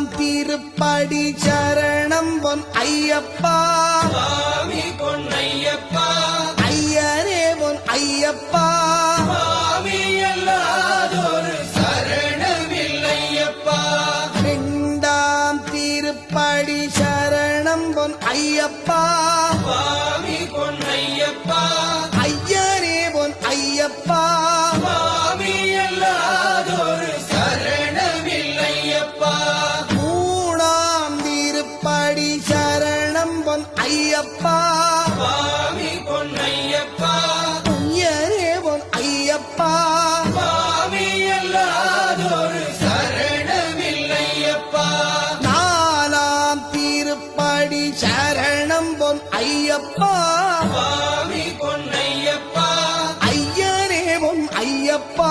மூணாம் திருப்படி சரணம் பொன் ஐயப்பா சுவாமி பொன்னையப்பா ஐயரே பொன் ஐயப்பா சுவாமி அல்லாதொரு சரணமில்லையப்பா இரண்டாம் திருப்படி சரணம் பொன் ஐயப்பா சுவாமி பொன்னையப்பா ஐயரே பொன் ஐயப்பா சுவாமி அல்லாதொரு சரணமில்லையப்பா மூணாம் திருப்படி சரணம் பொன் ஐயப்பா சுவாமி பொன்னையப்பா ஐயரே பொன் ஐயப்பா சுவாமி அல்லாதொரு சரணமில்லையப்பா நாலாம் திருப்படி சரணம் பொன் ஐயப்பா சுவாமி பொன்னையப்பா ஐயரே பொன் ஐயப்பா